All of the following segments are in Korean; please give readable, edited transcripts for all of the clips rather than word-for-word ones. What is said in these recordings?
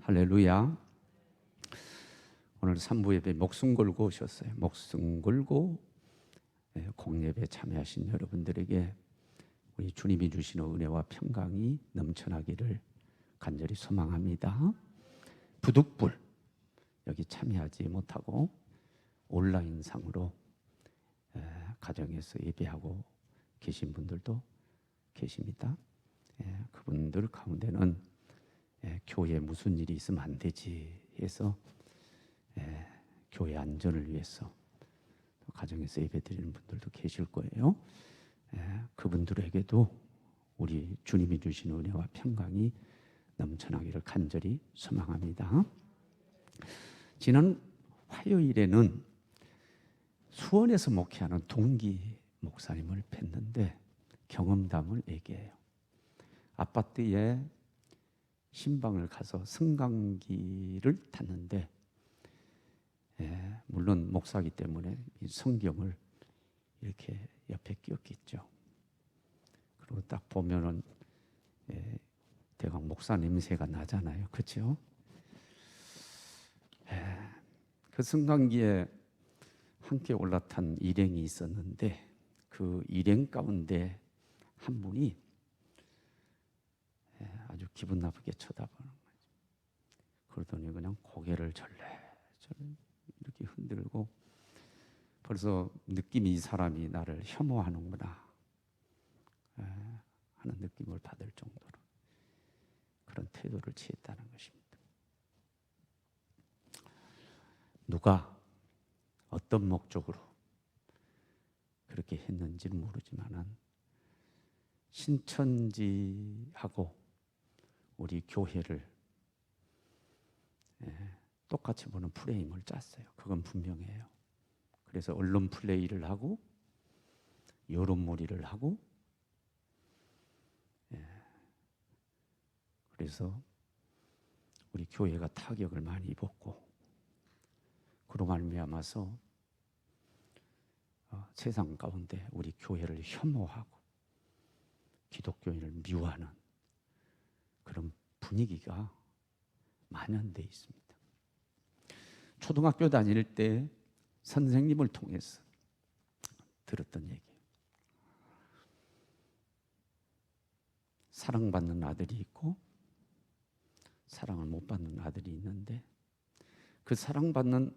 할렐루야. 오늘 3부 예배 목숨 걸고 오셨어요. 목숨 걸고 공예배에 참여하신 여러분들에게 우리 주님이 주시는 은혜와 평강이 넘쳐나기를 간절히 소망합니다. 부득불 여기 참여하지 못하고 온라인상으로 가정에서 예배하고 계신 분들도 계십니다. 그분들 가운데는 교회에 무슨 일이 있으면 안 되지 해서 교회 안전을 위해서 가정에서 예배드리는 분들도 계실 거예요. 그분들에게도 우리 주님이 주시는 은혜와 평강이 넘쳐나기를 간절히 소망합니다. 지난 화요일에는 수원에서 목회하는 동기 목사님을 뵀는데 경험담을 얘기해요. 아파트에 신방을 가서 승강기를 탔는데 물론 목사기 때문에 이 성경을 이렇게 옆에 끼웠겠죠. 그리고 딱 보면은 대강 목사 냄새가 나잖아요. 그렇죠? 그 승강기에 함께 올라탄 일행이 있었는데 그 일행 가운데 한 분이 아주 기분 나쁘게 쳐다보는 거죠. 그러더니 그냥 고개를 절레절레 이렇게 흔들고 벌써 느낌이 이 사람이 나를 혐오하는구나 하는 느낌을 받을 정도로 그런 태도를 취했다는 것입니다. 누가 어떤 목적으로 그렇게 했는지는 모르지만은 신천지하고 우리 교회를 똑같이 보는 프레임을 짰어요. 그건 분명해요. 그래서 언론 플레이를 하고 여론몰이를 하고 그래서 우리 교회가 타격을 많이 입었고 그로 말미암아서 세상 가운데 우리 교회를 혐오하고 기독교인을 미워하는 그런 분위기가 만연돼 있습니다. 초등학교 다닐 때 선생님을 통해서 들었던 얘기예요. 사랑받는 아들이 있고 사랑을 못 받는 아들이 있는데 그 사랑받는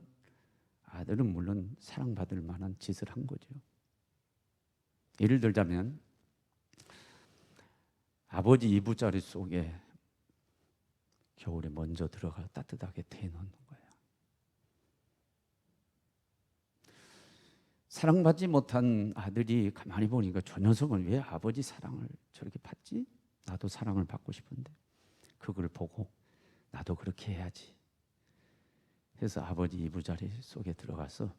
아들은 물론 사랑받을 만한 짓을 한 거죠. 예를 들자면 아버지 이부자리 속에 겨울에 먼저 들어가 따뜻하게 태워놓는 거예요. 사랑받지 못한 아들이 가만히 보니까 저 녀석은 왜 아버지 사랑을 저렇게 받지? 나도 사랑을 받고 싶은데 그걸 보고 나도 그렇게 해야지 해서 아버지 이부자리 속에 들어가서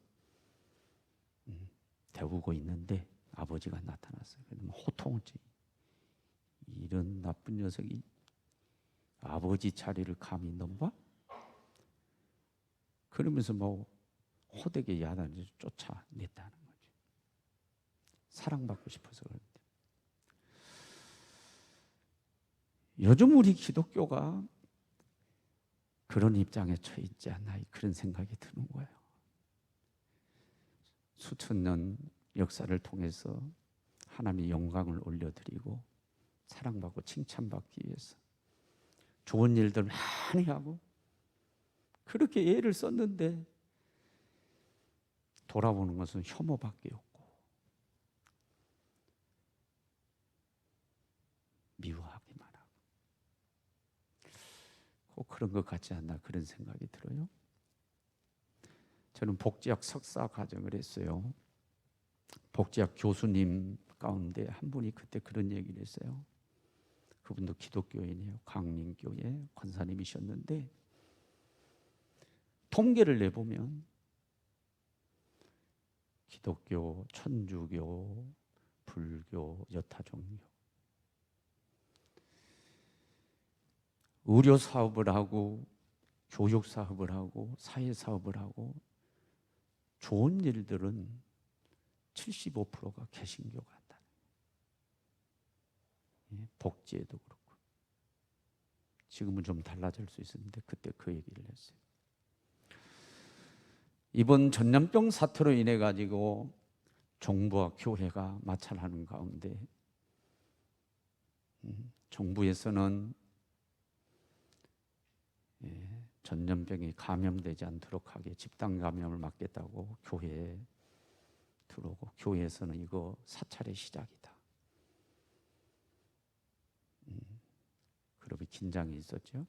데우고 있는데 아버지가 나타났어요. 호통을 치 이런 나쁜 녀석이 아버지 자리를 감히 넘봐? 그러면서 뭐 호되게 야단을 쫓아냈다는 거죠. 사랑받고 싶어서 그런데. 요즘 우리 기독교가 그런 입장에 처해 있지 않나 그런 생각이 드는 거예요. 수천 년 역사를 통해서 하나님의 영광을 올려드리고 사랑받고 칭찬받기 위해서 좋은 일들 많이 하고 그렇게 애를 썼는데 돌아보는 것은 혐오밖에 없고 미워하기만 하고 꼭 그런 것 같지 않나 그런 생각이 들어요. 저는 복지학 석사 과정을 했어요. 복지학 교수님 가운데 한 분이 그때 그런 얘기를 했어요. 그분도 기독교인이에요. 강림교회 권사님이셨는데 통계를 내보면 기독교, 천주교, 불교, 여타 종교 의료 사업을 하고 교육 사업을 하고 사회 사업을 하고 좋은 일들은 75%가 개신교 같다. 복지에도 그렇고 지금은 좀 달라질 수 있었는데 그때 그 얘기를 했어요. 이번 전염병 사태로 인해 가지고 정부와 교회가 마찰하는 가운데 정부에서는 전염병이 감염되지 않도록 하게 집단 감염을 막겠다고 교회에 들어오고, 교회에서는 이거 사찰의 시작이다. 그러면 긴장이 있었죠.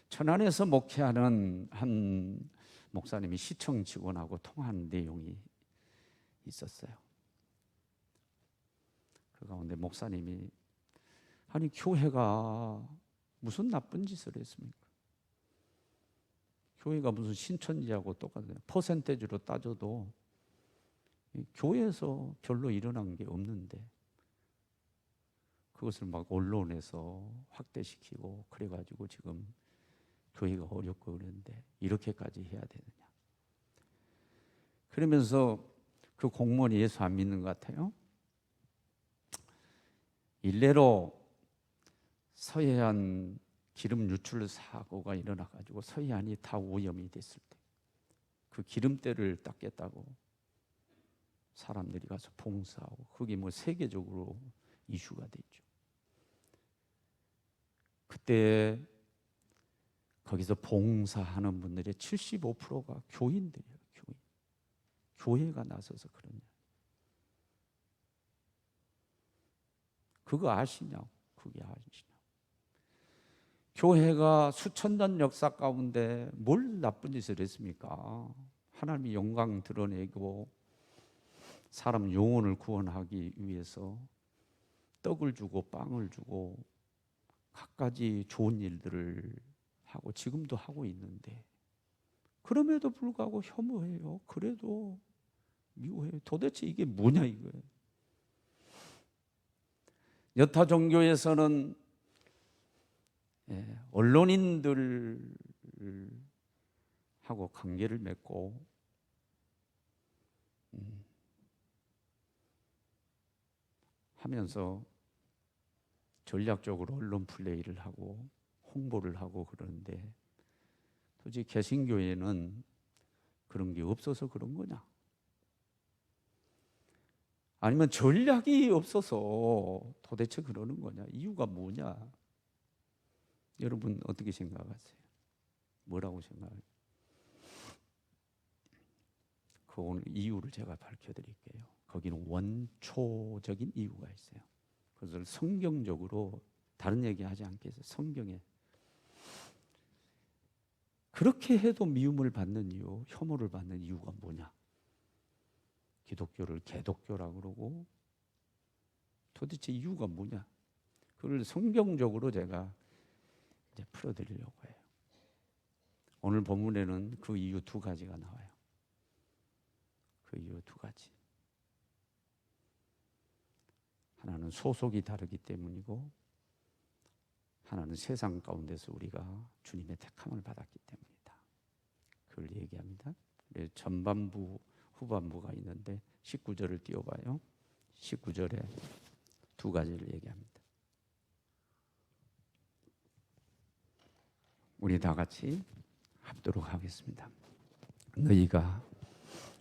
천안에서 목회하는 한 목사님이 시청 직원하고 통화한 내용이 있었어요. 그 가운데 목사님이, 아니 교회가 무슨 나쁜 짓을 했습니까? 교회가 무슨 신천지하고 똑같아요. 퍼센테이지로 따져도 교회에서 별로 일어난 게 없는데 그것을 막 언론에서 확대시키고 그래가지고 지금 교회가 어렵고 그러는데 이렇게까지 해야 되느냐. 그러면서 그 공무원이 예수 안 믿는 것 같아요. 일례로 서해안 기름 유출 사고가 일어나가지고 서해안이 다 오염이 됐을 때 그 기름때를 닦겠다고 사람들이 가서 봉사하고, 그게 뭐 세계적으로 이슈가 됐죠. 그때 거기서 봉사하는 분들의 75%가 교인들이에요. 교회가 나서서 그러냐. 그거 아시냐고. 그게 아시냐고. 교회가 수천 년 역사 가운데 뭘 나쁜 짓을 했습니까? 하나님의 영광 드러내고 사람 영혼을 구원하기 위해서 떡을 주고 빵을 주고 갖가지 좋은 일들을 하고 지금도 하고 있는데, 그럼에도 불구하고 혐오해요. 그래도 미워해요. 도대체 이게 뭐냐 이거예요. 여타 종교에서는 언론인들하고 관계를 맺고 하면서 전략적으로 언론 플레이를 하고 홍보를 하고 그러는데, 도대체 개신교회는 그런 게 없어서 그런 거냐? 아니면 전략이 없어서 도대체 그러는 거냐? 이유가 뭐냐? 여러분 어떻게 생각하세요? 뭐라고 생각해요? 그 오늘 이유를 제가 밝혀드릴게요. 거기는 원초적인 이유가 있어요. 그것을 성경적으로 다른 얘기하지 않겠어요. 성경에 그렇게 해도 미움을 받는 이유, 혐오를 받는 이유가 뭐냐? 기독교를 개독교라고 그러고 도대체 이유가 뭐냐? 그걸 성경적으로 제가 이제 풀어드리려고 해요. 오늘 본문에는 그 이유 두 가지가 나와요. 그 이유 두 가지. 하나는 소속이 다르기 때문이고, 하나는 세상 가운데서 우리가 주님의 택함을 받았기 때문이다. 그걸 얘기합니다. 전반부, 후반부가 있는데 19절을 띄워봐요. 19절에 두 가지를 얘기합니다. 우리 다 같이 합도록 하겠습니다. 너희가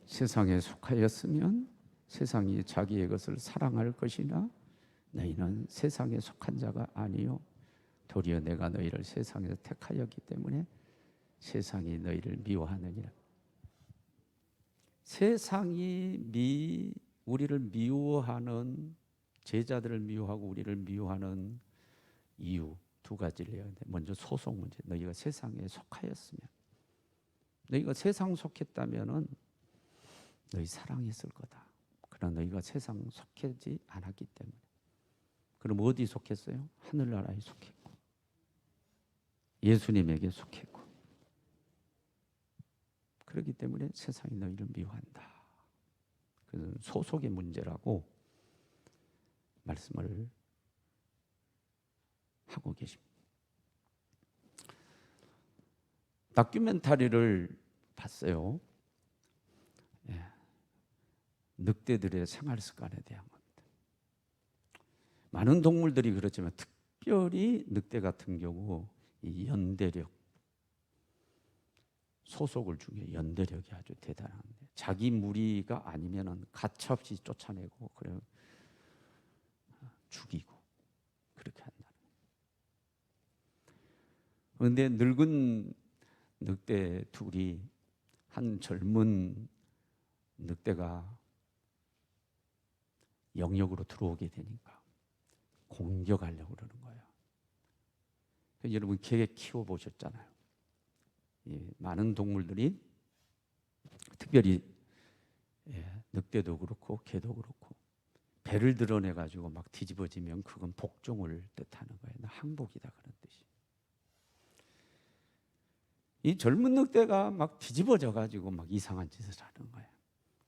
세상에 속하였으면 세상이 자기의 것을 사랑할 것이나 너희는 세상에 속한 자가 아니요 도리어 내가 너희를 세상에서 택하였기 때문에 세상이 너희를 미워하느니라. 세상이 우리를 미워하는, 제자들을 미워하고 우리를 미워하는 이유 두 가지를 얘기하는데, 먼저 소속 문제. 너희가 세상에 속하였으면, 너희가 세상 속했다면은 너희 사랑했을 거다. 그러나 너희가 세상 속하지 않았기 때문에. 그럼 어디 속했어요? 하늘나라에 속했고 예수님에게 속했고, 그렇기 때문에 세상이 너희를 미워한다. 그래서 소속의 문제라고 말씀을 하고 계십니다. 다큐멘터리를 봤어요. 늑대들의 생활 습관에 대한 겁니다. 많은 동물들이 그렇지만 특별히 늑대 같은 경우 이 연대력, 소속을 중에 연대력이 아주 대단한데 자기 무리가 아니면은 가차없이 쫓아내고 그래 죽이고 그렇게 한다는 거예요. 그런데 늙은 늑대 둘이 한 젊은 늑대가 영역으로 들어오게 되니까 공격하려고 그러는 거예요. 여러분 개 키워보셨잖아요. 많은 동물들이 특별히 늑대도 그렇고 개도 그렇고 배를 드러내 가지고 막 뒤집어지면 그건 복종을 뜻하는 거예요. 항복이다 그런 뜻이. 이 젊은 늑대가 막 뒤집어져 가지고 막 이상한 짓을 하는 거예요.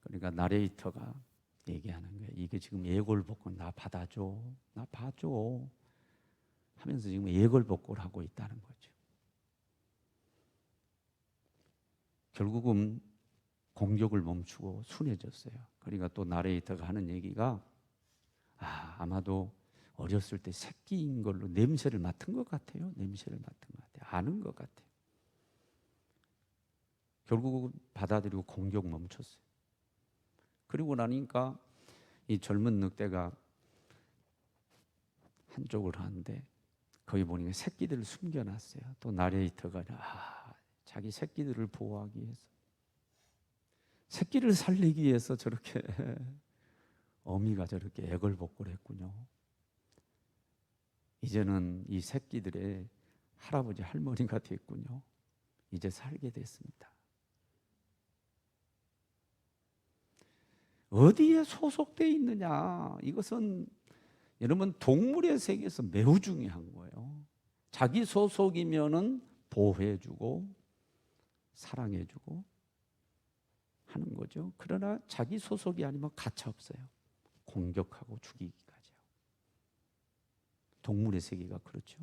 그러니까 나레이터가 얘기하는 거예요. 이게 지금 예골복권 나 받아줘, 나 봐줘 하면서 지금 예골복권을 하고 있다는 거죠. 결국은 공격을 멈추고 순해졌어요. 그러니까 또 나레이터가 하는 얘기가 아마도 어렸을 때 새끼인 걸로 냄새를 맡은 것 같아요. 냄새를 맡은 것 같아요. 아는 것 같아요. 결국은 받아들이고 공격 멈췄어요. 그리고 나니까 이 젊은 늑대가 한쪽을 하는데 거기 보니까 새끼들을 숨겨놨어요. 또 나레이터가 자기 새끼들을 보호하기 위해서 새끼를 살리기 위해서 저렇게 어미가 저렇게 애걸복걸 했군요. 이제는 이 새끼들의 할아버지 할머니가 됐군요. 이제 살게 됐습니다. 어디에 소속되어 있느냐, 이것은 여러분 동물의 세계에서 매우 중요한 거예요. 자기 소속이면은 보호해주고 사랑해주고 하는 거죠. 그러나 자기 소속이 아니면 가차 없어요. 공격하고 죽이기까지요. 동물의 세계가 그렇죠.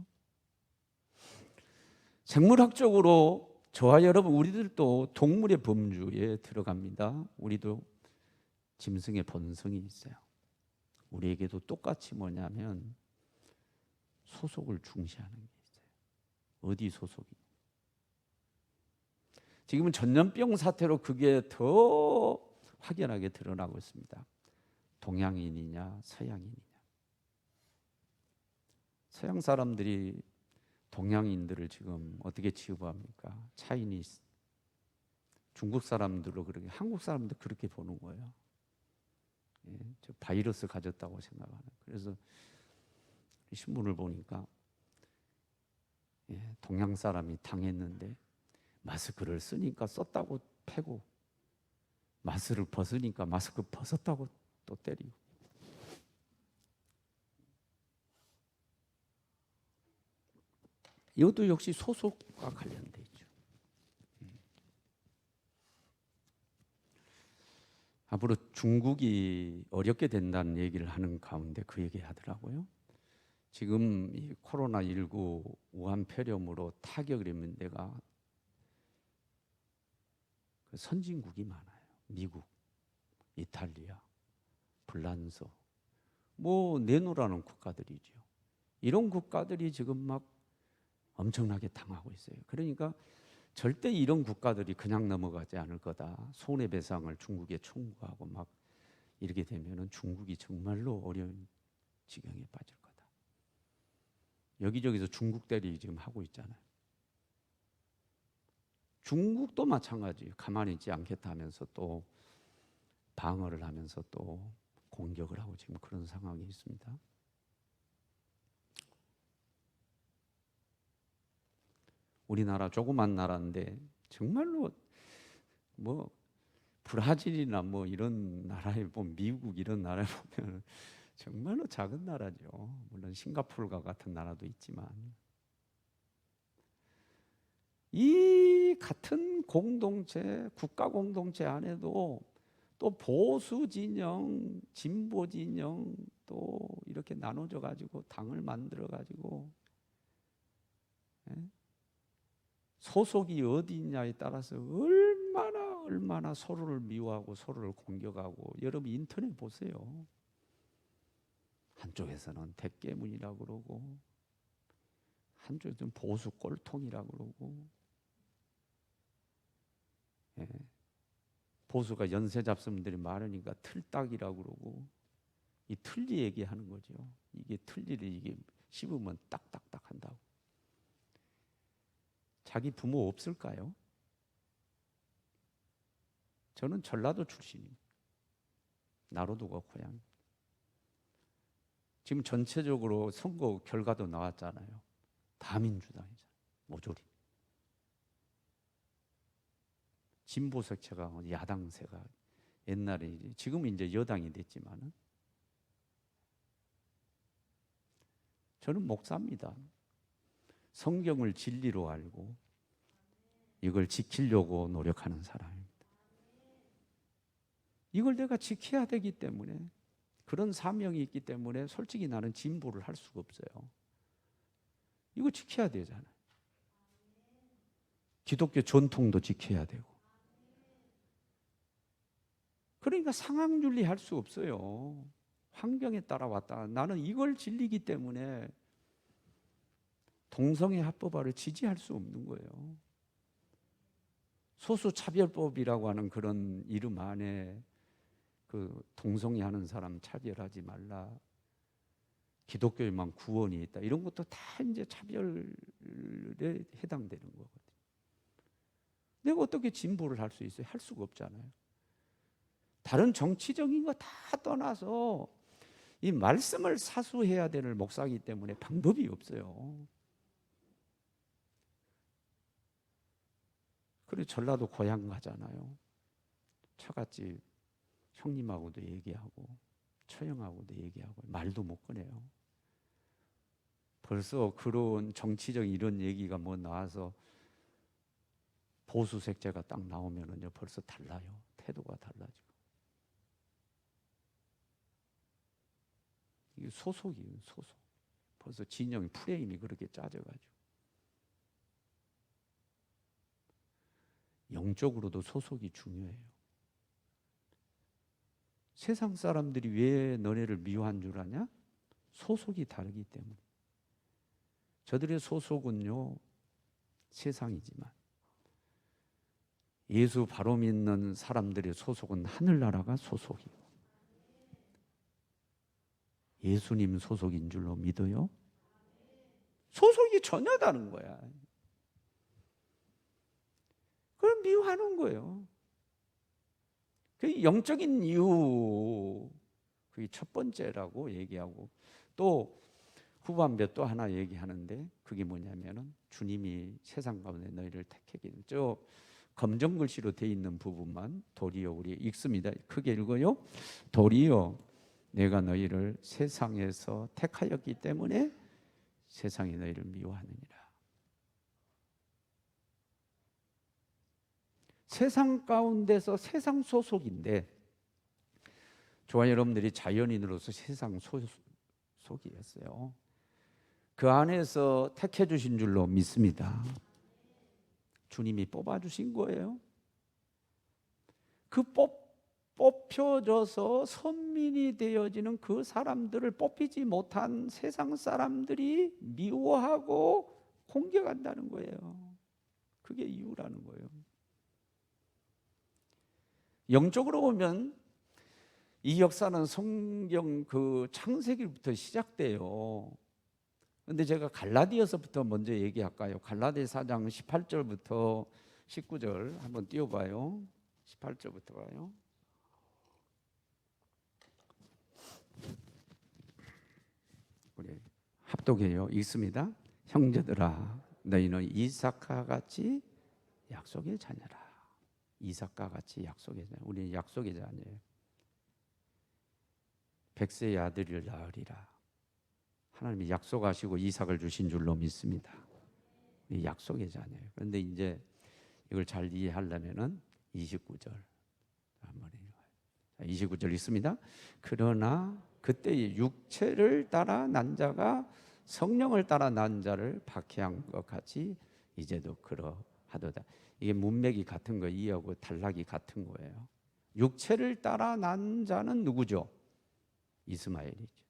생물학적으로 저와 여러분 우리들도 동물의 범주에 들어갑니다. 우리도 짐승의 본성이 있어요. 우리에게도 똑같이 뭐냐면 소속을 중시하는 게 있어요. 어디 소속이? 지금은 전염병 사태로 그게 더 확연하게 드러나고 있습니다. 동양인이냐 서양인이냐. 서양 사람들이 동양인들을 지금 어떻게 취급합니까? 차이니스. 중국 사람들로 그렇게, 한국 사람도 그렇게 보는 거예요. 저 바이러스 가졌다고 생각하는. 그래서 신문을 보니까 동양 사람이 당했는데 마스크를 쓰니까 썼다고 패고 마스크를 벗으니까 마스크 벗었다고 또 때리고. 이것도 역시 소속과 관련돼 있죠. 앞으로 중국이 어렵게 된다는 얘기를 하는 가운데 그 얘기 하더라고요. 지금 이 코로나19 우한 폐렴으로 타격을 입는 데가 선진국이 많아요. 미국, 이탈리아, 불란서, 뭐 내노라는 국가들이죠. 이런 국가들이 지금 막 엄청나게 당하고 있어요. 그러니까 절대 이런 국가들이 그냥 넘어가지 않을 거다. 손해배상을 중국에 청구하고 막 이렇게 되면은 중국이 정말로 어려운 지경에 빠질 거다. 여기저기서 중국 대리 지금 하고 있잖아요. 중국도 마찬가지예요. 가만히 있지 않겠다 하면서 또 방어를 하면서 또 공격을 하고 지금 그런 상황이 있습니다. 우리나라 조그만 나라인데 정말로 뭐 브라질이나 뭐 이런 나라에 보면, 미국 이런 나라에 보면 정말로 작은 나라죠. 물론 싱가포르와 같은 나라도 있지만 이 같은 공동체, 국가 공동체 안에도 또 보수 진영, 진보 진영 또 이렇게 나눠져 가지고 당을 만들어 가지고 소속이 어디 있냐에 따라서 얼마나 서로를 미워하고 서로를 공격하고. 여러분 인터넷 보세요. 한쪽에서는 대깨문이라고 그러고 한쪽은 보수 꼴통이라고 그러고, 예. 보수가 연쇄 잡음들이 많으니까 틀딱이라고 그러고, 이 틀니 얘기하는 거죠. 이게 틀니를 이게 씹으면 딱딱딱 한다고. 자기 부모 없을까요? 저는 전라도 출신입니다. 나로도가 고향. 지금 전체적으로 선거 결과도 나왔잖아요. 다 민주당이잖아요. 모조리. 진보 색채가 야당세가 옛날에 지금은 이제 여당이 됐지만은 저는 목사입니다. 성경을 진리로 알고 이걸 지키려고 노력하는 사람입니다. 이걸 내가 지켜야 되기 때문에, 그런 사명이 있기 때문에 솔직히 나는 진보를 할 수가 없어요. 이거 지켜야 되잖아요. 기독교 전통도 지켜야 되고. 그러니까 상황윤리 할 수 없어요. 환경에 따라 왔다. 나는 이걸 진리기 때문에 동성애 합법화를 지지할 수 없는 거예요. 소수차별법이라고 하는 그런 이름 안에 그 동성애 하는 사람 차별하지 말라, 기독교에만 구원이 있다, 이런 것도 다 이제 차별에 해당되는 거거든요. 내가 어떻게 진보를 할 수 있어요? 할 수가 없잖아요. 다른 정치적인 거 다 떠나서 이 말씀을 사수해야 되는 목사이기 때문에 방법이 없어요. 그리고 전라도 고향 가잖아요. 처갓집 형님하고도 얘기하고 처형하고도 얘기하고 말도 못 꺼내요. 벌써 그런 정치적 이런 얘기가 뭐 나와서 보수 색채가 딱 나오면은요 벌써 달라요. 태도가 달라지고. 이게 소속이에요, 소속. 벌써 진영이 프레임이 그렇게 짜져가지고. 영적으로도 소속이 중요해요. 세상 사람들이 왜 너네를 미워한 줄 아냐? 소속이 다르기 때문에. 저들의 소속은요 세상이지만 예수 바로 믿는 사람들의 소속은 하늘나라가 소속이고, 예수님 소속인 줄로 믿어요? 소속이 전혀 다른 거야. 그걸 미워하는 거예요. 그 영적인 이유, 그게 첫 번째라고 얘기하고, 또 후반부에 또 하나 얘기하는데, 그게 뭐냐면은 주님이 세상 가운데 너희를 택하게, 저 검정 글씨로 돼 있는 부분만 도리어 우리 읽습니다. 크게 읽어요. 도리어 내가 너희를 세상에서 택하였기 때문에 세상이 너희를 미워하느니라. 세상 가운데서 세상 소속인데, 저와 여러분들이 자연인으로서 세상 소속이었어요. 그 안에서 택해 주신 줄로 믿습니다. 주님이 뽑아 주신 거예요. 그 뽑혀져서 선민이 되어지는 그 사람들을 뽑히지 못한 세상 사람들이 미워하고 공격한다는 거예요. 그게 이유라는 거예요. 영적으로 보면 이 역사는 성경 그 창세기부터 시작돼요. 근데 제가 갈라디아서부터 먼저 얘기할까요? 갈라디아 4장 18절부터 19절 한번 띄워봐요. 18절부터 봐요. 우리 합독해요. 읽습니다. 형제들아, 너희는 이삭과 같이 약속의 자녀라. 이삭과 같이 약속의 자녀. 우리는 약속의 자녀예요. 백세의 아들을 낳으리라. 하나님이 약속하시고 이삭을 주신 줄로 믿습니다. 이 약속의 자녀예요. 그런데 이제 이걸 잘 이해하려면은 29절 한번 읽어요. 29절 있습니다. 그러나 그때의 육체를 따라 난 자가 성령을 따라 난 자를 박해한 것 같이 이제도 그러하도다. 이게 문맥이 같은 거 이해하고 단락이 같은 거예요. 육체를 따라 난 자는 누구죠? 이스마엘이죠.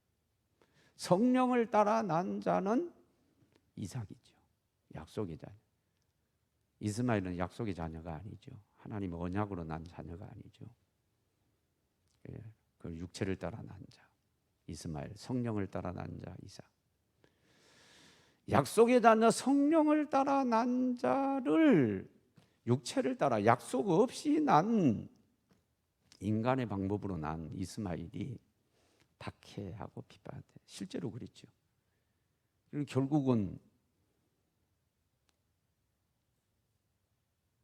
성령을 따라 난 자는 이삭이죠. 약속의 자녀. 이스마엘은 약속의 자녀가 아니죠. 하나님의 언약으로 난 자녀가 아니죠. 그 육체를 따라 난 자 이스마엘, 성령을 따라 난 자 이삭. 약속의 자녀 성령을 따라 난 자를 육체를 따라 약속 없이 난 인간의 방법으로 난 이스마엘이 박해하고 비판돼. 실제로 그랬죠. 그리고 결국은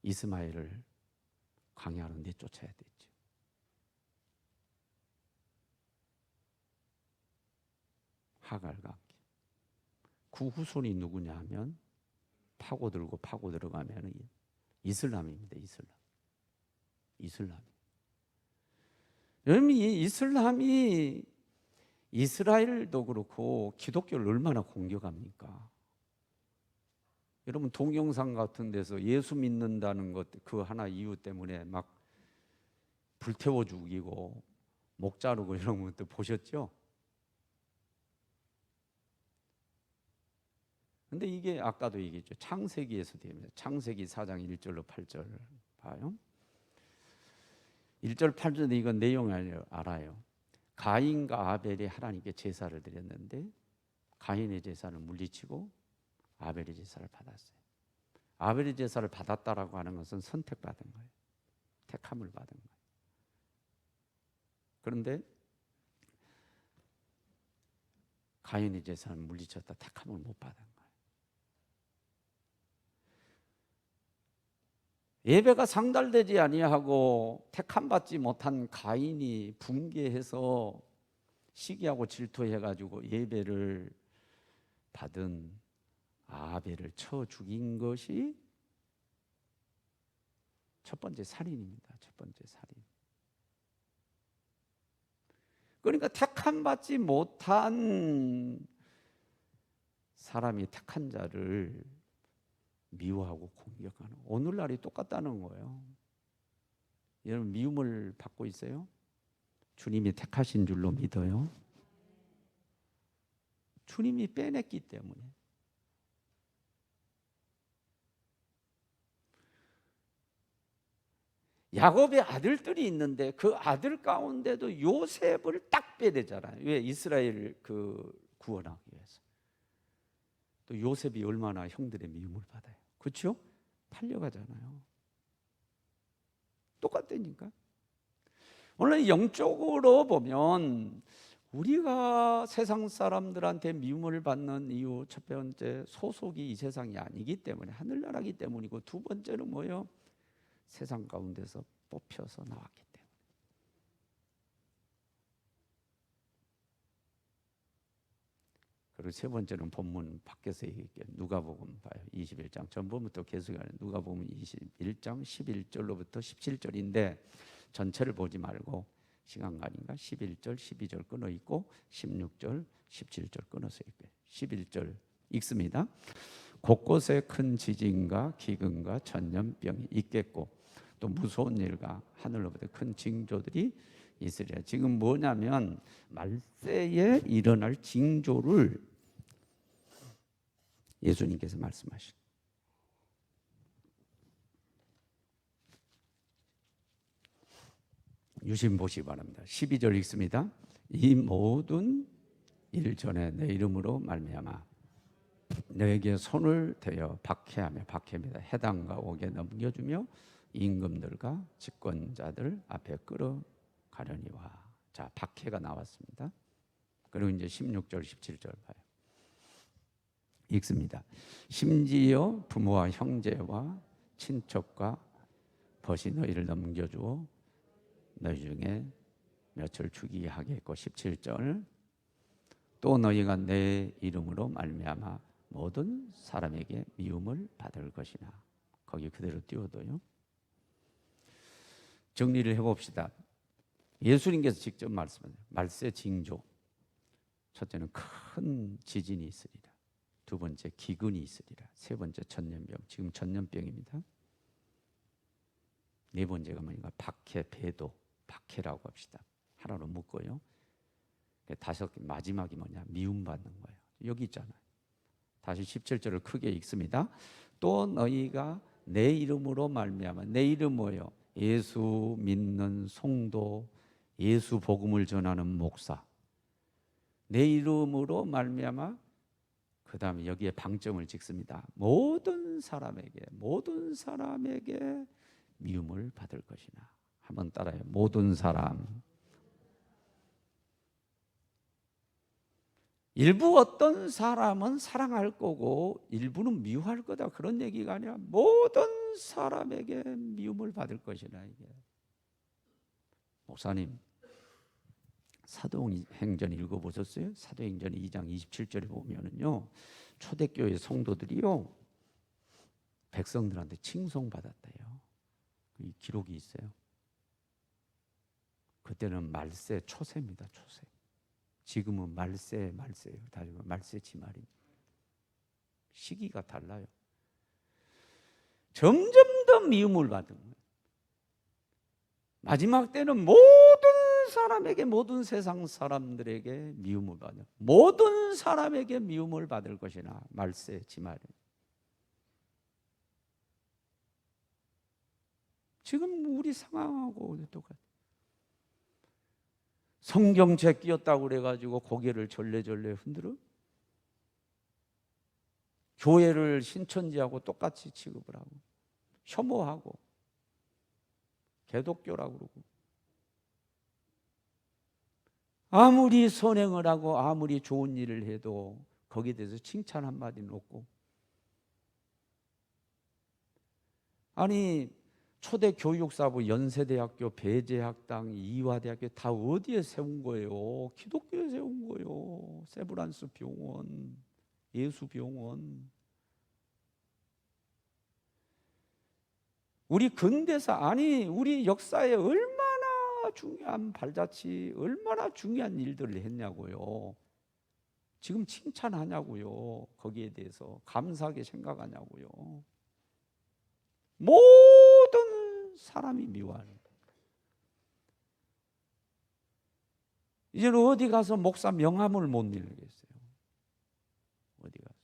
이스마엘을 광야로 내쫓아야 됐죠. 하갈과 함께. 그 후손이 누구냐 하면 파고들고 파고 들어가면 이슬람입니다. 이슬람. 여러분, 이 이슬람이 이스라엘도 그렇고 기독교를 얼마나 공격합니까? 여러분, 동영상 같은 데서 예수 믿는다는 것 그 하나 이유 때문에 막 불태워 죽이고 목 자르고 이런 것도 보셨죠? 근데 이게 아까도 얘기했죠. 창세기에서 됩니다. 창세기 4장 1절로 8절 봐요. 1절 8절에 이건 내용을 알아요. 가인과 아벨이 하나님께 제사를 드렸는데 가인의 제사를 물리치고 아벨의 제사를 받았어요. 아벨의 제사를 받았다라고 하는 것은 선택받은 거예요. 택함을 받은 거예요. 그런데 가인의 제사를 물리쳤다. 택함을 못 받은 거예요. 예배가 상달되지 아니하고 택함 받지 못한 가인이 분개해서 시기하고 질투해가지고 예배를 받은 아벨을 쳐 죽인 것이 첫 번째 살인입니다. 첫 번째 살인. 그러니까 택함 받지 못한 사람이 택한 자를 미워하고 공격하는, 오늘날이 똑같다는 거예요. 여러분, 미움을 받고 있어요? 주님이 택하신 줄로 믿어요? 주님이 빼냈기 때문에. 야곱의 아들들이 있는데 그 아들 가운데도 요셉을 딱 빼내잖아요. 왜? 이스라엘을 구원하기 위해서. 또 요셉이 얼마나 형들의 미움을 받아요. 그렇죠? 팔려가잖아요. 똑같다니까. 오늘 영적으로 보면 우리가 세상 사람들한테 미움을 받는 이유, 첫 번째 소속이 이 세상이 아니기 때문에, 하늘나라기 때문이고, 두 번째는 뭐예요? 세상 가운데서 뽑혀서 나왔기 때문에. 그리고 세 번째는 본문 밖에서 얘기할게요. 누가복음 봐요. 21장 전부터 계속하는 누가복음 21장 11절로부터 17절인데 전체를 보지 말고 시간 가니까 11절, 12절 끊어 있고 16절, 17절 끊어서 읽고요. 11절 읽습니다. 곳곳에 큰 지진과 기근과 전염병이 있겠고 또 무서운 일과 하늘로부터 큰 징조들이 있으리라. 지금 뭐냐면 말세에 일어날 징조를 예수님께서 말씀하신. 유심 보시기 바랍니다. 12절 읽습니다. 이 모든 일 전에 내 이름으로 말미암아 너에게 손을 대어 박해하며, 박해입니다. 해당과 옥에 넘겨주며 임금들과 집권자들 앞에 끌어가려니와. 자, 박해가 나왔습니다. 그리고 이제 16절 17절 봐요. 읽습니다. 심지어 부모와 형제와 친척과 벗이 너희를 넘겨주어 너희 중에 몇을 죽이게 하겠고 17절 또 너희가 내 이름으로 말미암아 모든 사람에게 미움을 받을 것이나. 거기 그대로 띄워둬요. 정리를 해봅시다. 예수님께서 직접 말씀하세요. 말세 징조. 첫째는 큰 지진이 있으리라. 두 번째 기근이 있으리라. 세 번째 전염병. 지금 전염병입니다. 네 번째가 뭐니까 박해, 배도. 박해라고 합시다. 하나로 묶어요. 다섯, 마지막이 뭐냐? 미움받는 거예요. 여기 있잖아요. 다시 17절을 크게 읽습니다. 또 너희가 내 이름으로 말미암아, 내 이름 뭐예요? 예수 믿는 성도, 예수 복음을 전하는 목사, 내 이름으로 말미암아, 그 다음에 여기에 방점을 찍습니다. 모든 사람에게 미움을 받을 것이나. 한번 따라해요. 모든 사람. 일부 어떤 사람은 사랑할 거고 일부는 미워할 거다, 그런 얘기가 아니라 모든 사람에게 미움을 받을 것이나. 이게 목사님, 사도행전 읽어보셨어요? 사도행전 2장 27절에 보면은요, 초대교회 성도들이요 백성들한테 칭송받았대요. 이 기록이 있어요. 그때는 말세 초세입니다. 초세. 지금은 말세예요. 다시 말하면 말세 지말입니다. 시기가 달라요. 점점 더 미움을 받은 거예요. 마지막 때는 모든 사람에게, 모든 세상 사람들에게 미움을 받아요. 모든 사람에게 미움을 받을 것이나. 말세 지말입니다. 지금 우리 상황하고 똑같아요. 성경책 끼었다고 그래가지고 고개를 절레절레 흔들어? 교회를 신천지하고 똑같이 취급을 하고 혐오하고 개독교라고 그러고, 아무리 선행을 하고 아무리 좋은 일을 해도 거기에 대해서 칭찬 한마디는 없고. 아니, 초대 교육사부, 연세대학교, 배재학당, 이화대학교 다 어디에 세운 거예요? 기독교에 세운 거예요. 세브란스 병원, 예수병원. 우리 근대사, 아니 우리 역사에 얼마나 중요한 발자취, 얼마나 중요한 일들을 했냐고요. 지금 칭찬하냐고요. 거기에 대해서 감사하게 생각하냐고요. 모든 사람이 미워하는 거예요. 이제는 어디 가서 목사 명함을 못 읽겠어요. 어디 가서.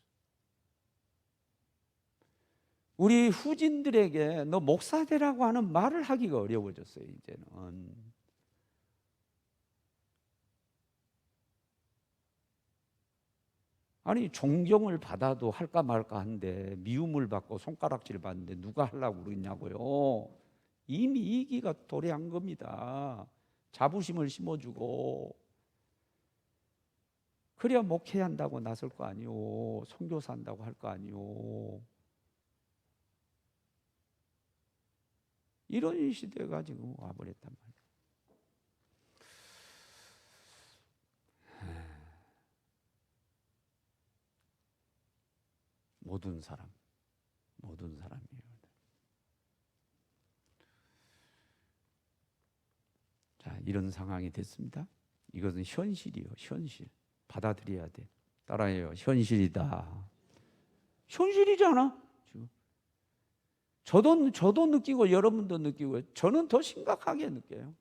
우리 후진들에게 너 목사 되라고 하는 말을 하기가 어려워졌어요. 이제는. 아니, 존경을 받아도 할까 말까 한데 미움을 받고 손가락질 받는데 누가 하려고 그러냐고요. 이미 이기가 도래한 겁니다. 자부심을 심어주고 그래야 목회해야 한다고 나설 거 아니오. 선교사 한다고 할 거 아니오. 이런 시대가 지금 와버렸단 말이에요. 모든 사람이에요. 자, 이런 상황이 됐습니다. 이것은 현실이요. 현실. 받아들여야 돼. 따라해요. 현실이다. 현실이잖아. 지금. 저도 느끼고 여러분도 느끼고, 저는 더 심각하게 느껴요.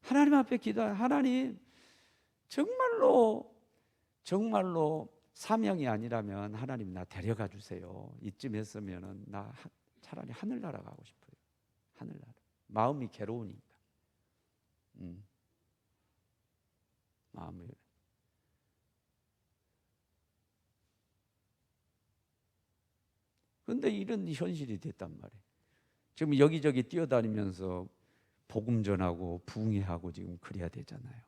하나님 앞에 기도해. 하나님, 정말로 사명이 아니라면 하나님 나 데려가 주세요. 이쯤 했으면은 나 차라리 하늘나라 가고 싶어요. 하늘나라. 마음이 괴로우니까. 마음이. 그런데 이런 현실이 됐단 말이에요. 지금 여기저기 뛰어다니면서 복음 전하고 부흥회하고 지금 그래야 되잖아요.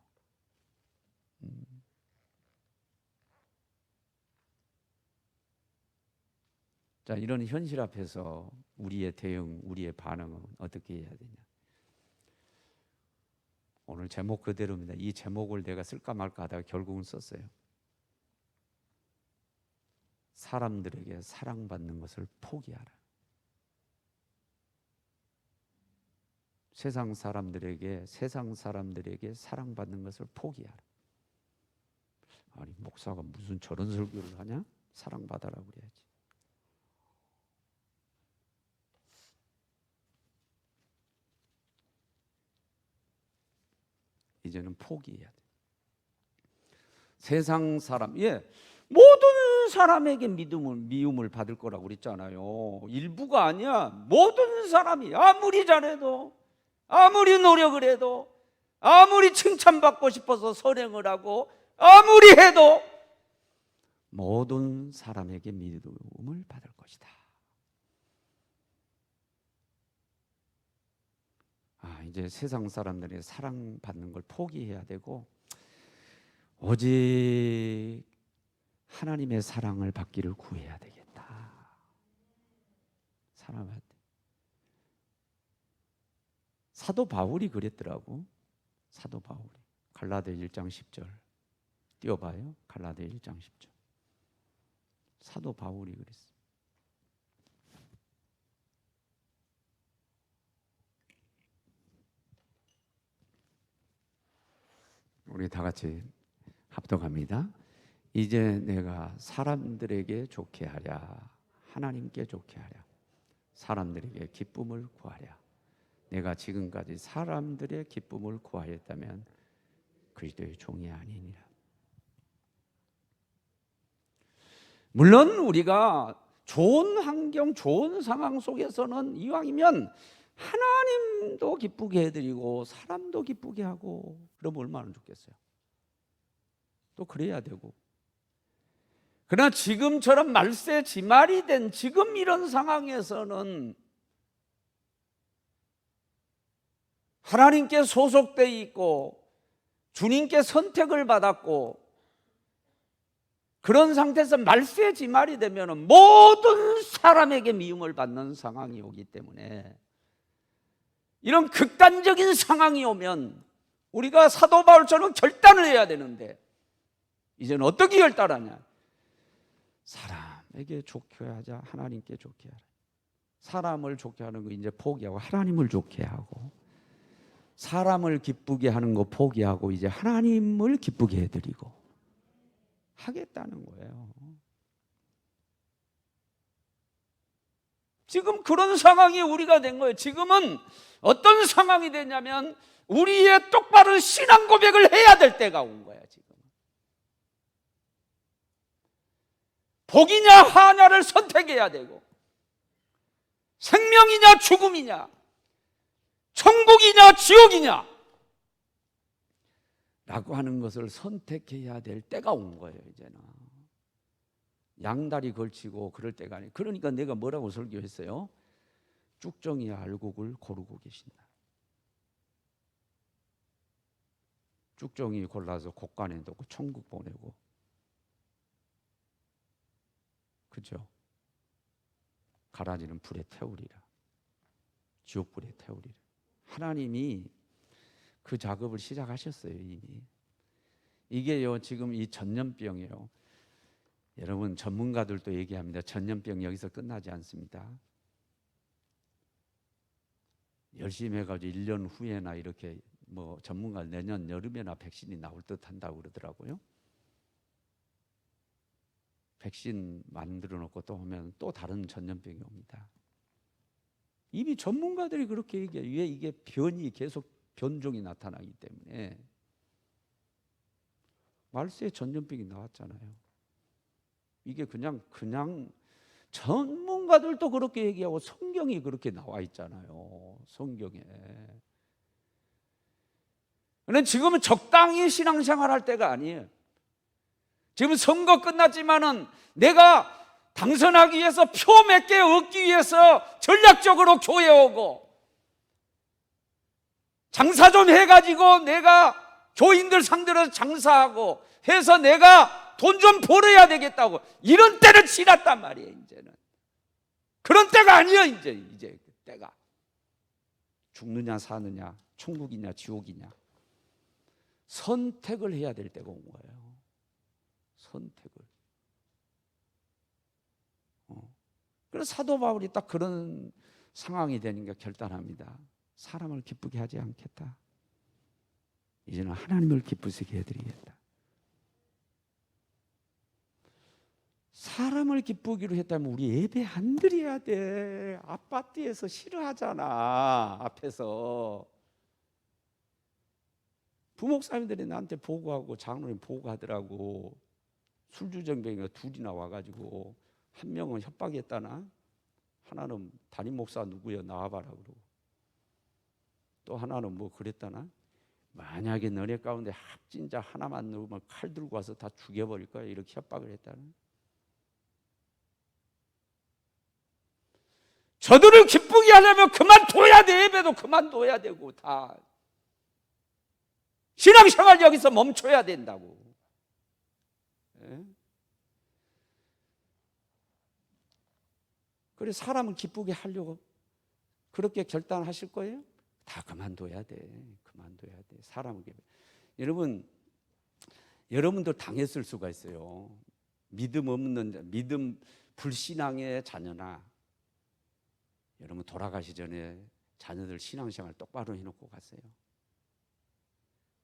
자, 이런 현실 앞에서 우리의 대응, 우리의 반응은 어떻게 해야 되냐? 오늘 제목 그대로입니다. 이 제목을 내가 쓸까 말까 하다가 결국은 썼어요. 사람들에게 사랑받는 것을 포기하라. 세상 사람들에게 사랑받는 것을 포기하라. 아니, 목사가 무슨 저런 설교를 하냐? 사랑받아라 그래야지. 이제는 포기해야 돼. 세상 사람, 모든 모든 사람에게 미움을 받을 거라고 그랬잖아요. 일부가 아니야. 모든 사람이 아무리 잘해도, 아무리 노력을 해도, 아무리 칭찬받고 싶어서 선행을 하고 아무리 해도 모든 사람에게 미움을 받을 것이다. 이제 세상 사람들이 사랑받는 걸 포기해야 되고 오직 하나님의 사랑을 받기를 구해야 되겠다. 사랑할 때. 사도 바울이 그랬더라고. 사도 바울이. 갈라디아 1장 10절. 띄워봐요. 갈라디아 1장 10절. 사도 바울이 그랬어. 우리 다 같이 합독합니다. 이제 내가 사람들에게 좋게 하랴, 하나님께 좋게 하랴, 사람들에게 기쁨을 구하랴. 내가 지금까지 사람들의 기쁨을 구하였다면 그리스도의 종이 아니니라. 물론 우리가 좋은 환경, 좋은 상황 속에서는 이왕이면 하나님도 기쁘게 해드리고 사람도 기쁘게 하고 그러면 얼마나 좋겠어요. 또 그래야 되고. 그러나 지금처럼 말세지말이 된 지금 이런 상황에서는 하나님께 소속되어 있고 주님께 선택을 받았고 그런 상태에서 말세지말이 되면 모든 사람에게 미움을 받는 상황이 오기 때문에 이런 극단적인 상황이 오면 우리가 사도 바울처럼 결단을 해야 되는데 이제는 어떻게 결단하냐? 사람에게 좋게 하자, 하나님께 좋게 하라. 사람을 좋게 하는 거 이제 포기하고 하나님을 좋게 하고, 사람을 기쁘게 하는 거 포기하고 이제 하나님을 기쁘게 해드리고 하겠다는 거예요. 지금 그런 상황이 우리가 된 거예요. 지금은 어떤 상황이 되냐면 우리의 똑바른 신앙 고백을 해야 될 때가 온 거야. 지금 복이냐 하냐를 선택해야 되고, 생명이냐 죽음이냐, 천국이냐 지옥이냐 라고 하는 것을 선택해야 될 때가 온 거예요. 이제는 양다리 걸치고 그럴 때가 아니에요. 그러니까 내가 뭐라고 설교했어요? 쭉정이 알곡을 고르고 계신다. 쭉정이 골라서 곡간에 넣고 천국 보내고, 그죠? 가라지는 불에 태우리라. 지옥불에 태우리라. 하나님이 그 작업을 시작하셨어요. 이미. 이게요 지금 이 전염병이에요. 여러분 전문가들도 얘기합니다. 전염병 여기서 끝나지 않습니다. 열심히 해가지고 1년 후에나 이렇게 뭐 전문가 내년 여름에나 백신이 나올 듯 한다고 그러더라고요. 백신 만들어 놓고 또 하면 또 다른 전염병이 옵니다. 이미 전문가들이 그렇게 얘기해요. 왜 이게 변이 계속 변종이 나타나기 때문에. 말세에 전염병이 나왔잖아요. 이게 그냥 전문가들도 그렇게 얘기하고 성경이 그렇게 나와 있잖아요. 성경에. 그런데 지금은 적당히 신앙생활 할 때가 아니에요. 지금 선거 끝났지만은 내가 당선하기 위해서 표 몇 개 얻기 위해서 전략적으로 교회 오고 장사 좀 해가지고 내가 교인들 상대로 장사하고 해서 내가 돈 좀 벌어야 되겠다고 이런 때를 지났단 말이에요. 이제는 그런 때가 아니에요. 이제 때가 죽느냐 사느냐 천국이냐 지옥이냐 선택을 해야 될 때가 온 거예요. 선택을. 그래서 사도 바울이 딱 그런 상황이 되니까 결단합니다. 사람을 기쁘게 하지 않겠다. 이제는 하나님을 기쁘시게 해드리겠다. 사람을 기쁘기로 했다면 우리 예배 안 드려야 돼. 아파트에서 싫어하잖아. 앞에서 부목사님들이 나한테 보고하고 장로님 보고하더라고. 술주정뱅이가 둘이나 와가지고 한 명은 협박했다나, 하나는 담임 목사 누구야 나와봐라 그러고, 또 하나는 뭐 그랬다나. 만약에 너네 가운데 확진자 하나만 넣으면 칼 들고 와서 다 죽여버릴 거야, 이렇게 협박을 했다나. 저들을 기쁘게 하려면 그만둬야 돼. 예배도 그만둬야 되고, 다 신앙생활 여기서 멈춰야 된다고. 예? 그래, 사람을 기쁘게 하려고 그렇게 결단하실 거예요? 다 그만둬야 돼. 그만둬야 돼. 사람을. 여러분, 여러분도 당했을 수가 있어요. 믿음 없는, 믿음 불신앙의 자녀나, 여러분 돌아가시 전에 자녀들 신앙생활 똑바로 해놓고 가세요.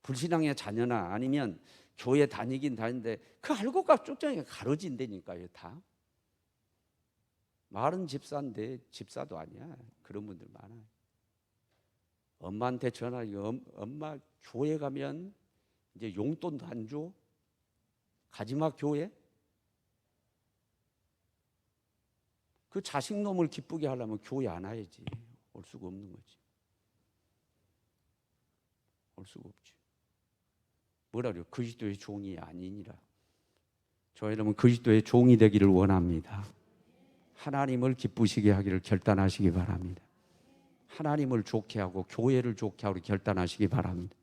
불신앙의 자녀나 아니면 교회 다니긴 다니는데 그 알고 쭉정이 가로진다니까요. 다 말은 집사인데 집사도 아니야. 그런 분들 많아요. 엄마한테 전화하고, 엄마 교회 가면 이제 용돈도 안 줘? 가지마 교회? 그 자식 놈을 기쁘게 하려면 교회 안 와야지. 올 수가 없는 거지. 올 수가 없지. 뭐라 그래요? 그리스도의 종이 아니니라. 저 여러분 그리스도의 종이 되기를 원합니다. 하나님을 기쁘시게 하기를 결단하시기 바랍니다. 하나님을 좋게 하고 교회를 좋게 하고 결단하시기 바랍니다.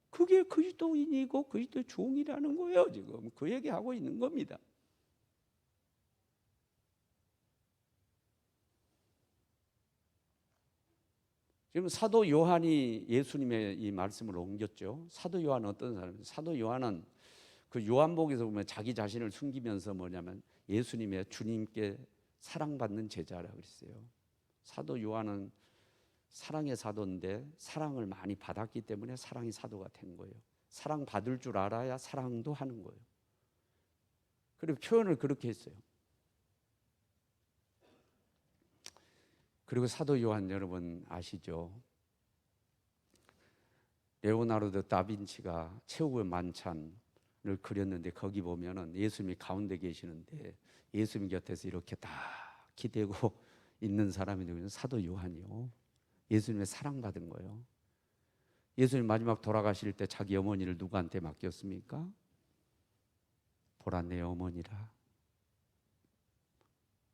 그게 그리스도인이고 그리스도의 종이라는 거예요. 지금 그 얘기하고 있는 겁니다. 지금 사도 요한이 예수님의 이 말씀을 옮겼죠. 사도 요한은 어떤 사람이에요? 사도 요한은 그 요한복음에서 보면 자기 자신을 숨기면서 뭐냐면 예수님의 주님께 사랑받는 제자라고 그랬어요. 사도 요한은 사랑의 사도인데 사랑을 많이 받았기 때문에 사랑의 사도가 된 거예요. 사랑 받을 줄 알아야 사랑도 하는 거예요. 그리고 표현을 그렇게 했어요. 그리고 사도 요한 여러분 아시죠? 레오나르도 다빈치가 최후의 만찬을 그렸는데 거기 보면은 예수님이 가운데 계시는데 예수님 곁에서 이렇게 딱 기대고 있는 사람이 누구냐면 사도 요한이요. 예수님의 사랑받은 거예요. 예수님 마지막 돌아가실 때 자기 어머니를 누구한테 맡겼습니까? 보라 내 어머니라.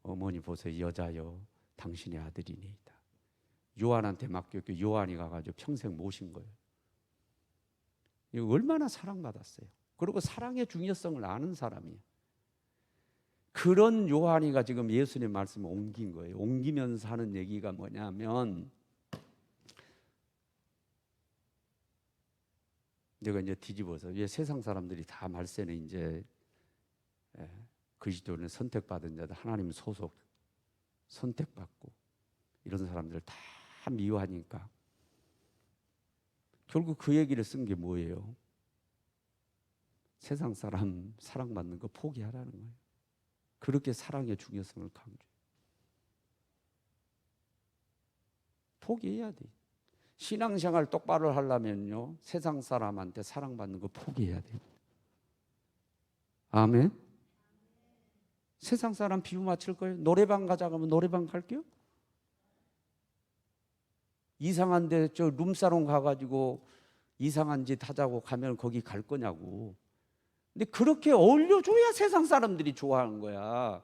어머니 보세요. 여자여 당신의 아들이니이다. 요한한테 맡겼고 요한이 가가지고 평생 모신 거예요. 이거 얼마나 사랑받았어요. 그리고 사랑의 중요성을 아는 사람이에요. 그런 요한이가 지금 예수님의 말씀을 옮긴 거예요. 옮기면서 하는 얘기가 뭐냐면 내가 이제 뒤집어서 왜 세상 사람들이 다 말세는 이제 그리스도는 선택받은 자들, 하나님 소속 선택받고 이런 사람들 다 미워하니까 결국 그 얘기를 쓴 게 뭐예요? 세상 사람 사랑받는 거 포기하라는 거예요. 그렇게 사랑의 중요성을 강조해요. 포기해야 돼요. 신앙생활 똑바로 하려면요 세상 사람한테 사랑받는 거 포기해야 돼요. 아멘. 세상 사람 비유 맞출 거예요? 노래방 가자 그러면 노래방 갈게요? 이상한데 저 룸사롱 가가지고 이상한 짓 하자고 가면 거기 갈 거냐고. 근데 그렇게 어울려줘야 세상 사람들이 좋아하는 거야.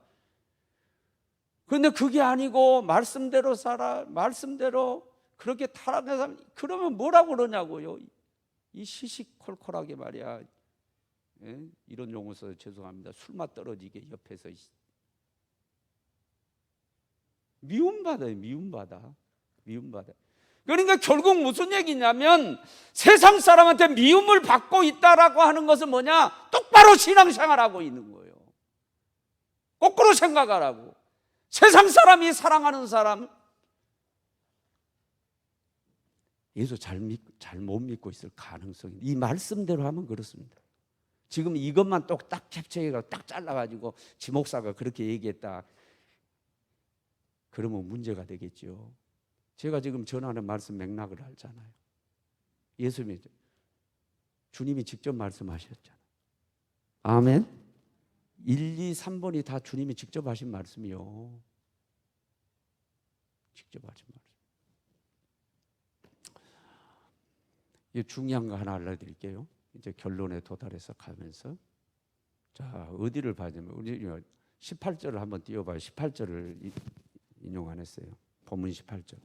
그런데 그게 아니고 말씀대로 살아, 말씀대로 그렇게 타락해서 그러면 뭐라고 그러냐고요. 이 시시콜콜하게 말이야. 예? 이런 용어 써서 죄송합니다. 술맛 떨어지게 옆에서 미움받아요. 미움받아. 그러니까 결국 무슨 얘기냐면 세상 사람한테 미움을 받고 있다라고 하는 것은 뭐냐? 똑바로 신앙생활하고 있는 거예요. 거꾸로 생각하라고. 세상 사람이 사랑하는 사람 예수 잘 못 믿고 있을 가능성이, 이 말씀대로 하면 그렇습니다. 지금 이것만 또 딱 캡처해서 딱 잘라가지고 지 목사가 그렇게 얘기했다 그러면 문제가 되겠죠. 제가 지금 전하는 말씀 맥락을 알잖아요. 예수님이 주님이 직접 말씀하셨잖아요. 아멘. 1, 2, 3번이 다 주님이 직접 하신 말씀이요. 직접 하신 말씀. 이 중요한 거 하나 알려드릴게요. 이제 결론에 도달해서 가면서, 자, 어디를 봐야 되면 우리 18절을 한번 띄워봐요. 18절을 인용 안 했어요. 본문 18절.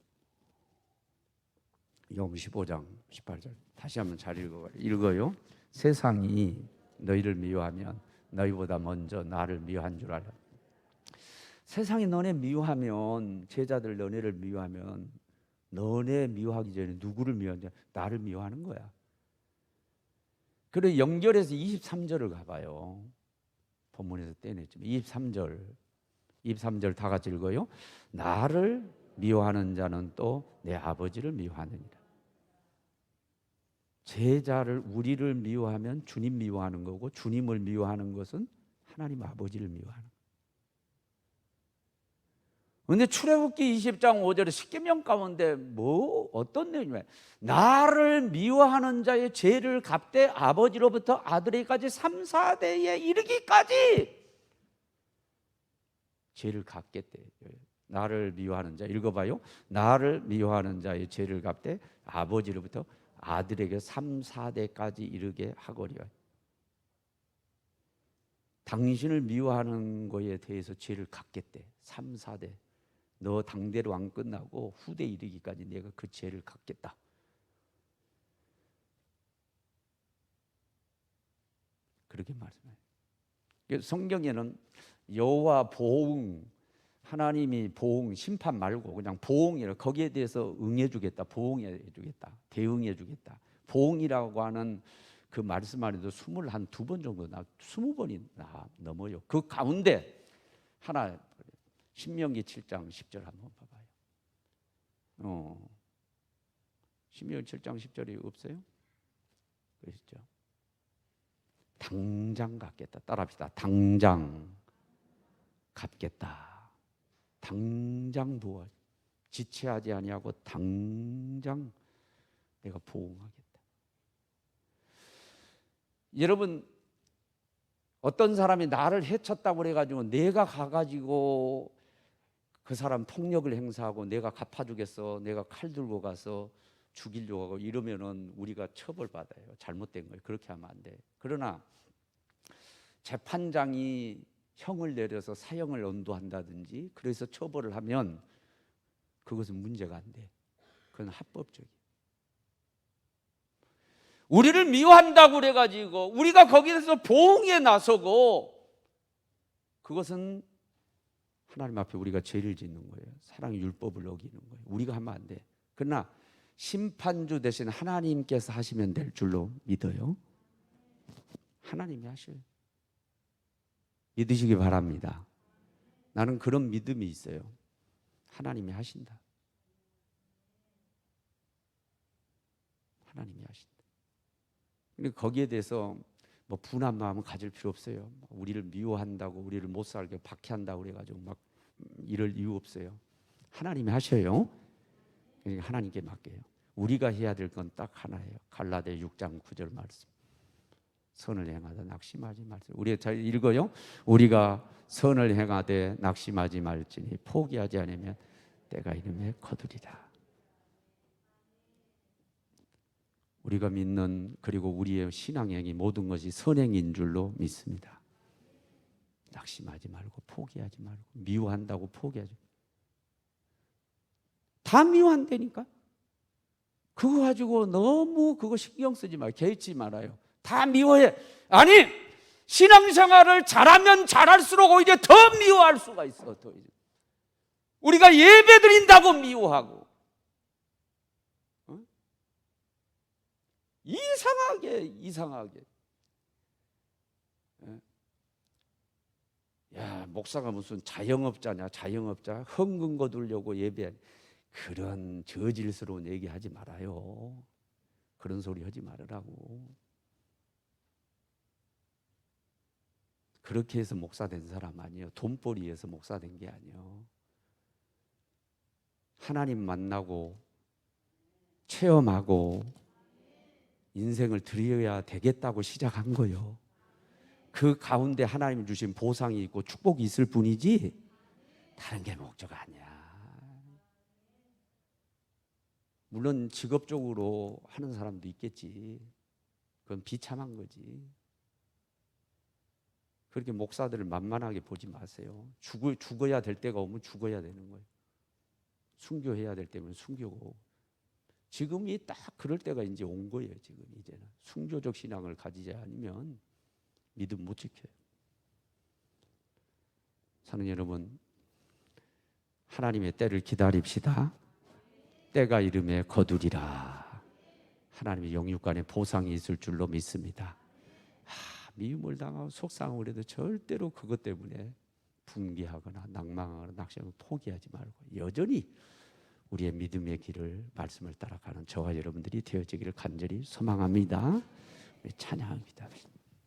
욥 15장 18절. 다시 한번 잘 읽어요. 세상이 너희를 미워하면 너희보다 먼저 나를 미워한 줄 알아. 세상이 너네 미워하면, 제자들 너네를 미워하면, 너네 미워하기 전에 누구를 미워하냐? 나를 미워하는 거야. 그래 연결해서 23절을 가봐요. 본문에서 떼냈지만 23절 다 같이 읽어요. 나를 미워하는 자는 또 내 아버지를 미워하느니라. 제자를, 우리를 미워하면 주님 미워하는 거고, 주님을 미워하는 것은 하나님 아버지를 미워하는 거예요. 그런데 출애굽기 20장 5절에 십계명 가운데 어떤 내용이에요? 나를 미워하는 자의 죄를 갚되 아버지로부터 아들에게까지 3, 4대에 이르기까지 죄를 갚겠대. 나를 미워하는 자, 읽어봐요. 나를 미워하는 자의 죄를 갚되 아버지로부터 아들에게 3, 4대까지 이르게 하거리와. 당신을 미워하는 거에 대해서 죄를 갚겠대. 3, 4대. 너 당대로 왕 끝나고 후대 이르기까지 내가 그 죄를 갚겠다. 그렇게 말씀해요. 성경에는 여호와 보응, 하나님이 보응, 심판 말고 그냥 보응이라, 거기에 대해서 응해주겠다, 보응해주겠다, 대응해주겠다. 보응이라고 하는 그 말씀 안에도 22번 정도 20번이 넘어요. 그 가운데 하나, 신명기 7장 10절 한번 봐봐요. 신명기 7장 10절이 없어요? 그러시죠? 당장 갚겠다. 따라합시다. 당장 갚겠다. 당장 도와. 지체하지 아니하고 당장 내가 보응하겠다. 여러분, 어떤 사람이 나를 해쳤다고 그래가지고 내가 가가지고 그 사람 폭력을 행사하고 내가 갚아주겠어, 내가 칼 들고 가서 죽이려고 하고 이러면은 우리가 처벌받아요. 잘못된 거예요. 그렇게 하면 안 돼. 그러나 재판장이 형을 내려서 사형을 언도한다든지 그래서 처벌을 하면 그것은 문제가 안 돼. 그건 합법적이에요. 우리를 미워한다고 그래가지고 우리가 거기에서 보응에 나서고, 그것은 하나님 앞에 우리가 죄를 짓는 거예요. 사랑의 율법을 어기는 거예요. 우리가 하면 안 돼. 그러나 심판주 대신 하나님께서 하시면 될 줄로 믿어요. 하나님이 하셔요. 믿으시기 바랍니다. 나는 그런 믿음이 있어요. 하나님이 하신다. 하나님이 하신다. 근데 거기에 대해서 뭐 분한 마음은 가질 필요 없어요. 우리를 미워한다고, 우리를 못 살게 박해한다고 그래가지고 막 이럴 이유 없어요. 하나님이 하셔요. 그러니까 하나님께 맡겨요. 우리가 해야 될 건 딱 하나예요. 갈라디아 6장 9절 말씀. 선을 행하되 낙심하지 말지니. 우리 잘 읽어요. 우리가 선을 행하되 낙심하지 말지니 포기하지 않으면 때가 이름에 거두리라. 우리가 믿는, 그리고 우리의 신앙행위 모든 것이 선행인 줄로 믿습니다. 낙심하지 말고 포기하지 말고, 미워한다고 포기하지. 다 미워한다니까. 그거 가지고 너무 그거 신경 쓰지 말고 개의치 말아요. 다 미워해. 아니, 신앙생활을 잘하면 잘할수록 오히려 더 미워할 수가 있어. 더 이제. 우리가 예배 드린다고 미워하고, 이상하게. 야, 목사가 무슨 자영업자냐, 자영업자 헌금 거두려고 예배하니, 그런 저질스러운 얘기하지 말아요. 그런 소리 하지 말으라고. 그렇게 해서 목사 된 사람 아니에요. 돈벌이해서 목사 된 게 아니에요. 하나님 만나고 체험하고 인생을 드려야 되겠다고 시작한 거예요. 그 가운데 하나님이 주신 보상이 있고 축복이 있을 뿐이지 다른 게 목적 아니야. 물론 직업적으로 하는 사람도 있겠지. 그건 비참한 거지. 그렇게 목사들을 만만하게 보지 마세요. 죽어야 될 때가 오면 죽어야 되는 거예요. 순교해야 될 때면 순교고. 지금이 딱 그럴 때가 이제 온 거예요. 지금 이제는 순교적 신앙을 가지지 않으면 믿음 못 지켜요. 사는 여러분, 하나님의 때를 기다립시다. 때가 이름에 거두리라. 하나님의 영육간에 보상이 있을 줄로 믿습니다. 미움을 당하고 속상하고 그래도 절대로 그것 때문에 분개하거나 낭망하거나 낙심하고 포기하지 말고 여전히 우리의 믿음의 길을 말씀을 따라가는 저와 여러분들이 되어지기를 간절히 소망합니다. 우리 찬양합니다.